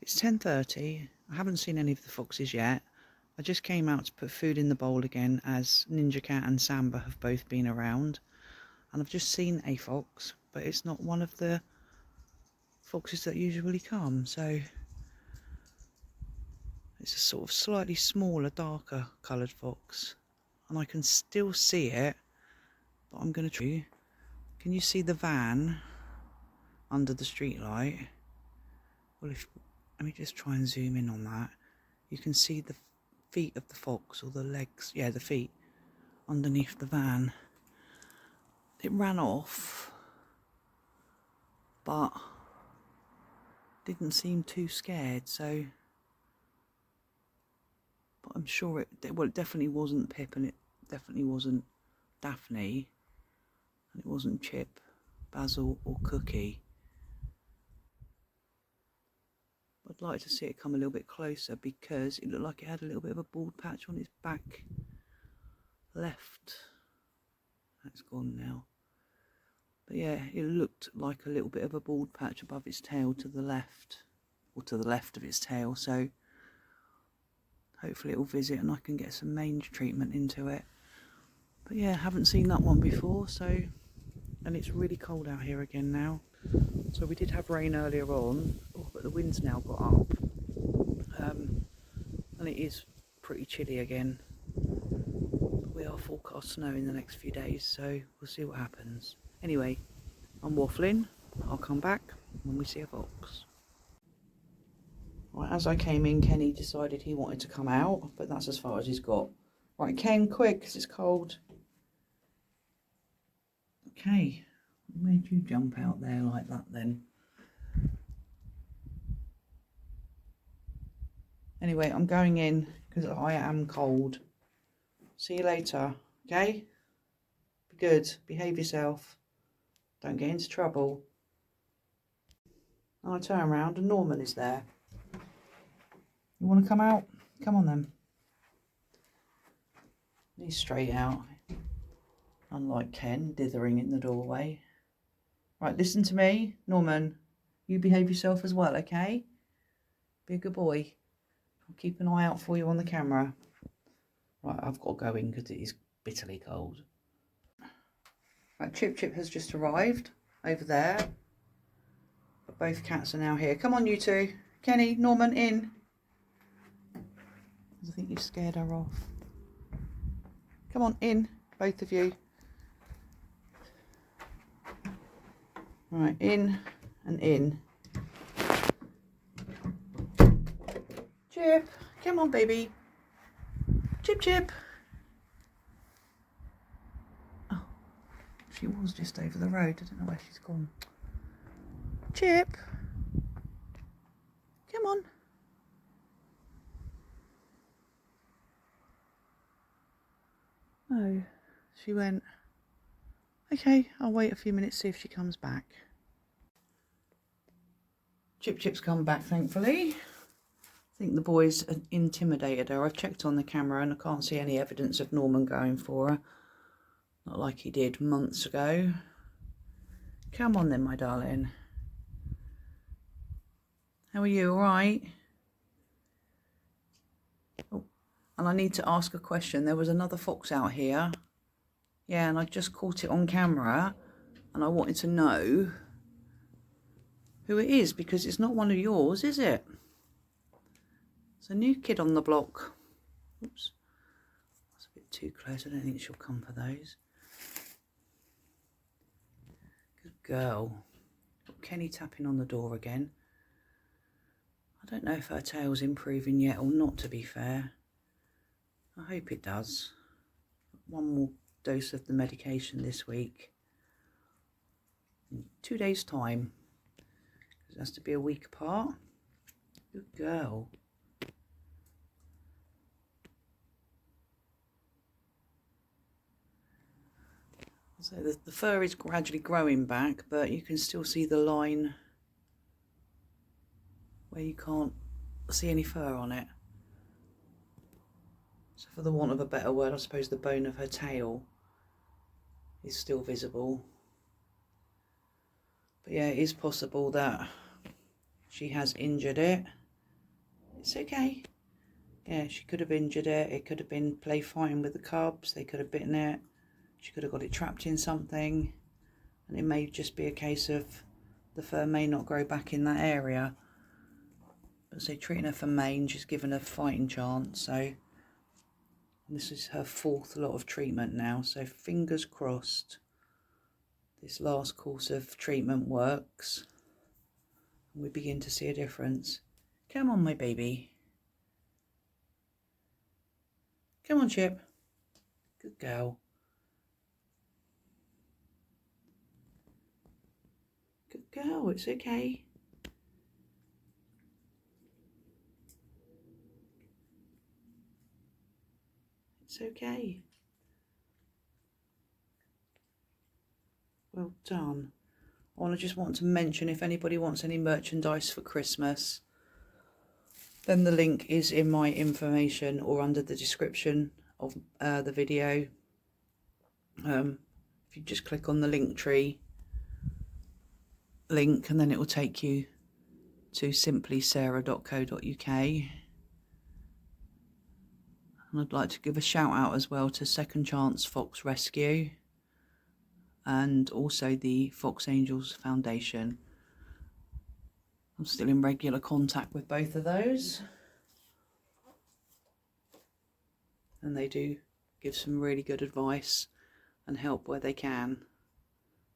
It's 10:30. I haven't seen any of the foxes yet. I just came out to put food in the bowl again as Ninja Cat and Samba have both been around. And I've just seen a fox, but it's not one of the foxes that usually come. So it's a sort of slightly smaller, darker coloured fox. And I can still see it, but I'm going to try. Can you see the van under the street light? Well, let me just try and zoom in on that. You can see the feet of the fox, or the legs, yeah, the feet underneath the van. It ran off, but didn't seem too scared, so, but I'm sure it definitely wasn't Pip, and it definitely wasn't Daphne, and it wasn't Chip, Basil or Cookie. I'd like to see it come a little bit closer because it looked like it had a little bit of a bald patch on its back left. That's gone now. But yeah, it looked like a little bit of a bald patch above its tail to the left, or to the left of its tail, so hopefully it will visit and I can get some mange treatment into it. But yeah, haven't seen that one before, so, and it's really cold out here again now. So we did have rain earlier on, but the wind's now got up, and it is pretty chilly again. But we are forecast snow in the next few days, so we'll see what happens. Anyway, I'm waffling. I'll come back when we see a fox. Right, as I came in, Kenny decided he wanted to come out, but that's as far as he's got. Right, Ken, quick, because it's cold. Okay, where'd you jump out there like that then? Anyway, I'm going in because I am cold. See you later, okay? Be good, behave yourself. Don't get into trouble. And I turn around and Norman is there. You want to come out? Come on then. He's straight out. Unlike Ken, dithering in the doorway. Right, listen to me. Norman, you behave yourself as well, okay? Be a good boy. I'll keep an eye out for you on the camera. Right, I've got to go in because it is bitterly cold. Right, ChipChip has just arrived over there. But both cats are now here. Come on, you two. Kenny, Norman, in. I think you've scared her off. Come on, in, both of you. Right, in and in. Chip, come on, baby. ChipChip. Oh, she was just over the road. I don't know where she's gone. Chip, come on. Oh, she went. Okay, I'll wait a few minutes, see if she comes back. ChipChip's come back, thankfully. I think the boys intimidated her. I've checked on the camera and I can't see any evidence of Norman going for her. Not like he did months ago. Come on then, my darling. How are you, all right? Oh, and I need to ask a question. There was another fox out here. Yeah, and I just caught it on camera and I wanted to know who it is because it's not one of yours, is it? It's a new kid on the block. Oops, that's a bit too close. I don't think she'll come for those. Good girl. Got Kenny tapping on the door again. I don't know if her tail's improving yet or not, to be fair. I hope it does. One more dose of the medication this week. In 2 days' time. It has to be a week apart. Good girl. So the fur is gradually growing back, but you can still see the line where you can't see any fur on it. So for the want of a better word, I suppose the bone of her tail is still visible. But yeah, it is possible that she has injured it. It's okay. Yeah, she could have injured it. It could have been play fighting with the cubs. They could have bitten it. She could have got it trapped in something. And it may just be a case of the fur may not grow back in that area. But so treating her for mange is giving her fighting chance. So this is her 4th lot of treatment now. So fingers crossed this last course of treatment works. And we begin to see a difference. Come on, my baby. Come on, Chip. Good girl. Good girl, it's okay. It's okay. Well done. I just want to mention, if anybody wants any merchandise for Christmas, then the link is in my information or under the description of the video. If you just click on the link tree link, and then it will take you to simplysarah.co.uk. And I'd like to give a shout out as well to Second Chance Fox Rescue and also the Fox Angels Foundation. I'm still in regular contact with both of those, and they do give some really good advice and help where they can,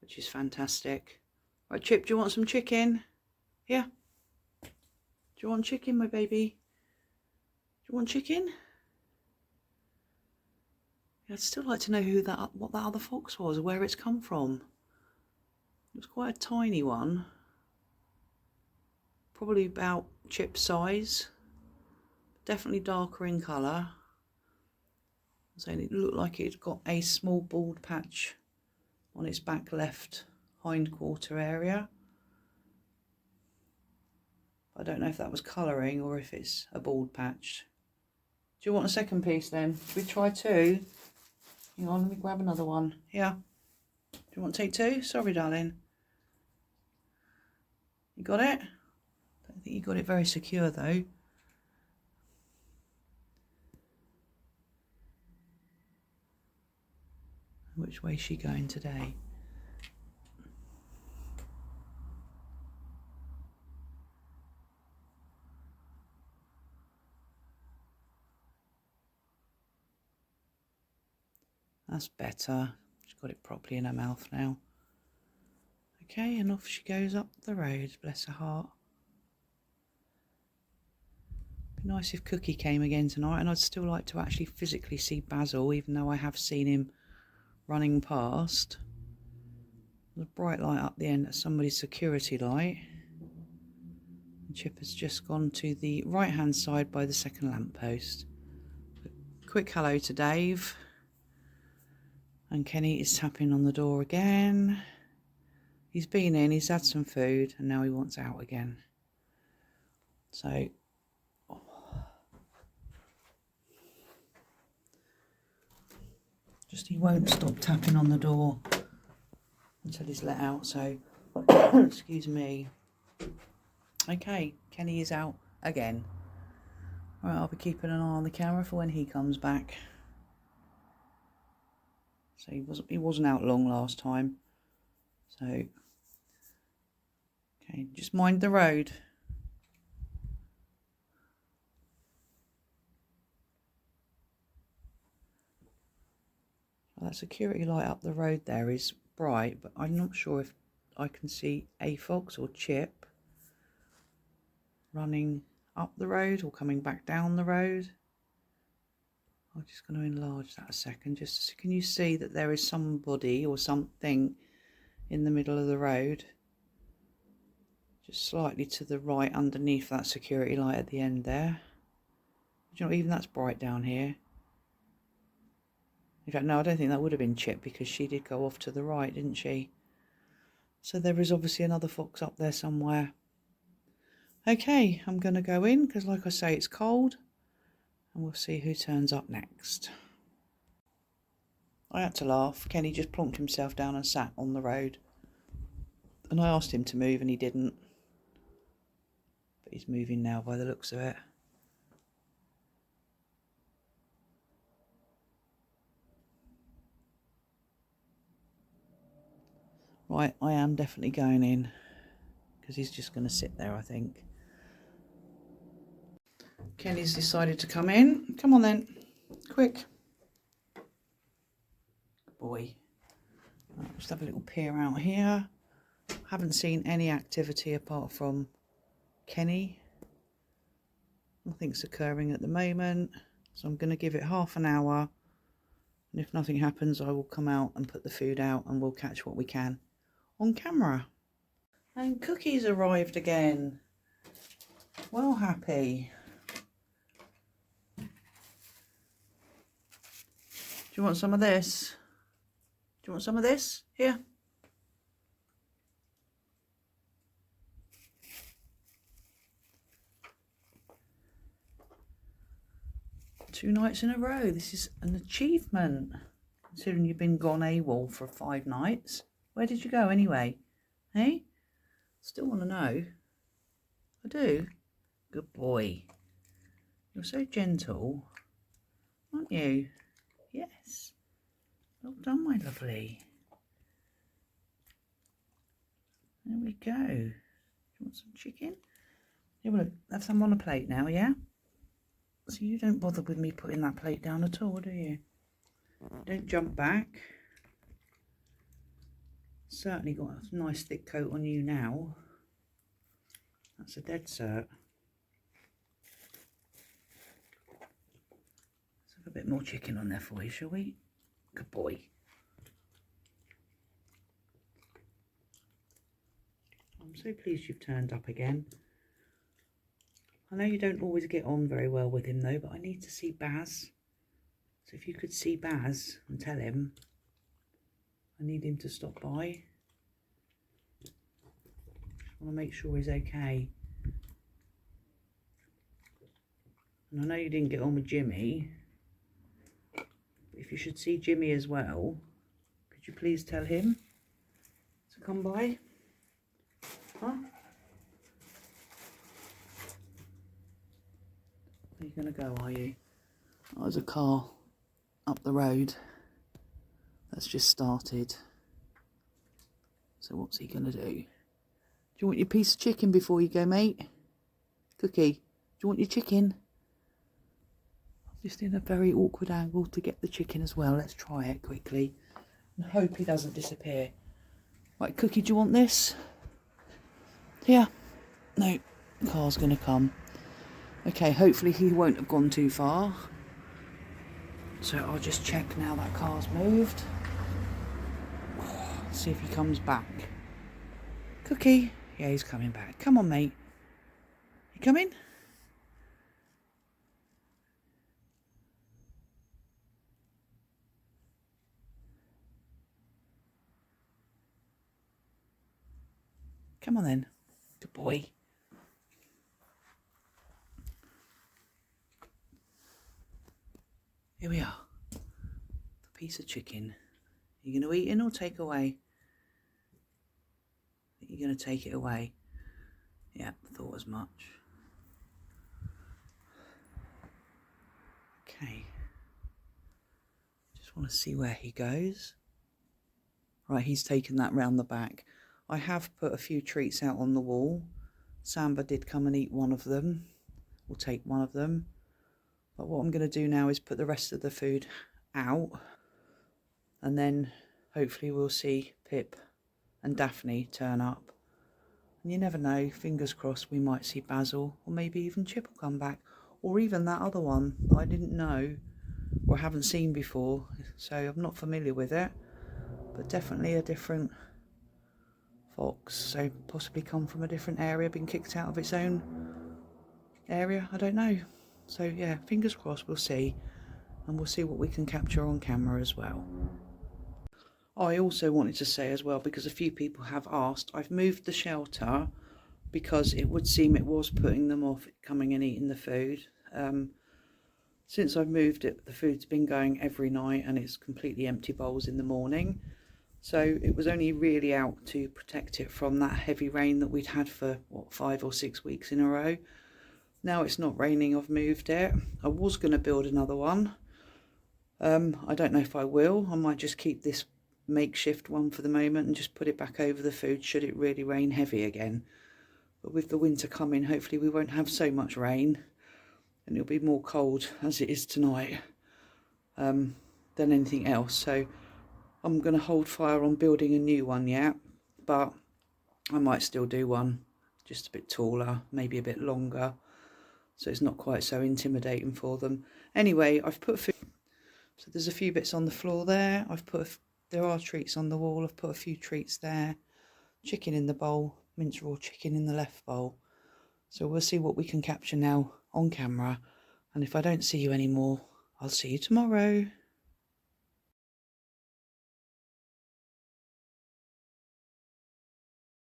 which is fantastic. Right, Chip, do you want some chicken? Yeah? Do you want chicken, my baby? Do you want chicken? Yeah, I'd still like to know what that other fox was, or where it's come from. It was quite a tiny one. Probably about Chip's size. Definitely darker in colour. So it looked like it got a small bald patch on its back left hindquarter area. I don't know if that was colouring or if it's a bald patch. Do you want a second piece then? Should we try 2? Hang on, let me grab another one. Yeah. Do you want to take 2? Sorry, darling. You got it? I don't think you got it very secure though. Which way is she going today? That's better. She's got it properly in her mouth now. Okay, and off she goes up the road, bless her heart. Be nice if Cookie came again tonight, and I'd still like to actually physically see Basil, even though I have seen him running past. There's a bright light up the end, that's somebody's security light. And Chip has just gone to the right hand side by the second lamppost. Quick hello to Dave. And Kenny is tapping on the door again. He's been in, he's had some food, and now he wants out again. So, just he won't stop tapping on the door until he's let out, so, excuse me. Okay, Kenny is out again. Right, I'll be keeping an eye on the camera for when he comes back. So he wasn't out long last time. So, okay, just mind the road. Well, that security light up the road there is bright, but I'm not sure if I can see a fox or Chip running up the road or coming back down the road. I'm just going to enlarge that a second. Just can you see that there is somebody or something in the middle of the road? Just slightly to the right underneath that security light at the end there. Do you know, even that's bright down here. In fact, no, I don't think that would have been Chip, because she did go off to the right, didn't she? So there is obviously another fox up there somewhere. Okay, I'm going to go in because, like I say, it's cold. And we'll see who turns up next. I had to laugh. Kenny just plonked himself down and sat on the road. And I asked him to move and he didn't. But he's moving now by the looks of it. Right, I am definitely going in because he's just going to sit there, I think. Kenny's decided to come in. Come on then, quick. Good boy. Right, just have a little peer out here. Haven't seen any activity apart from Kenny. Nothing's occurring at the moment, so I'm going to give it half an hour, and if nothing happens I will come out and put the food out and we'll catch what we can on camera. And Cookie's arrived again. Well happy. Do you want some of this? Do you want some of this? Here. Two nights in a row. This is an achievement, considering you've been gone AWOL for 5 nights. Where did you go anyway? Hey? Still want to know. I do. Good boy. You're so gentle, aren't you? Yes. Well done, my lovely. There we go. Do you want some chicken? You want to have some on a plate now, yeah? So you don't bother with me putting that plate down at all, do you? Don't jump back. Certainly got a nice thick coat on you now. That's a dead cert. Let's have a bit more chicken on there for you, shall we? Good boy. I'm so pleased you've turned up again. I know you don't always get on very well with him though, but I need to see Baz. So if you could see Baz and tell him I need him to stop by. Just want to make sure he's okay. And I know you didn't get on with Jimmy, but if you should see Jimmy as well, could you please tell him to come by? Huh? Where are you going to go, are you? Oh, there's a car up the road that's just started. So what's he going to do? Do you want your piece of chicken before you go, mate? Cookie, do you want your chicken? I'm just in a very awkward angle to get the chicken as well. Let's try it quickly and hope he doesn't disappear. Right, Cookie, do you want this? Here. No, the car's going to come. Okay, hopefully he won't have gone too far. So I'll just check now that car's moved. See if he comes back. Cookie. Yeah, he's coming back. Come on, mate. You coming? Come on then. Good boy. Here we are. The piece of chicken. Are you going to eat in or take away? I think you're going to take it away. Yeah, thought as much. Okay. Just want to see where he goes. Right, he's taken that round the back. I have put a few treats out on the wall. Samba did come and eat one of them. We'll take one of them. But what I'm going to do now is put the rest of the food out. And then hopefully we'll see Pip and Daphne turn up. And you never know, fingers crossed, we might see Basil, or maybe even Chip will come back. Or even that other one that I didn't know or haven't seen before. So I'm not familiar with it. But definitely a different fox. So possibly come from a different area, been kicked out of its own area. I don't know. So yeah, fingers crossed, we'll see. And we'll see what we can capture on camera as well. I also wanted to say as well, because a few people have asked, I've moved the shelter because it would seem it was putting them off coming and eating the food. Since I've moved it, the food's been going every night and it's completely empty bowls in the morning. So it was only really out to protect it from that heavy rain that we'd had for, what, 5 or 6 weeks in a row. Now it's not raining, I've moved it. I was going to build another one. I don't know if I will. I might just keep this makeshift one for the moment and just put it back over the food should it really rain heavy again. But with the winter coming, hopefully we won't have so much rain, and it'll be more cold as it is tonight than anything else. So I'm going to hold fire on building a new one yet, but I might still do one just a bit taller, maybe a bit longer, so it's not quite so intimidating for them. Anyway, I've put food, so there's a few bits on the floor there. There are treats on the wall. I've put a few treats there. Chicken in the bowl, minced raw chicken in the left bowl. So we'll see what we can capture now on camera. And if I don't see you anymore, I'll see you tomorrow.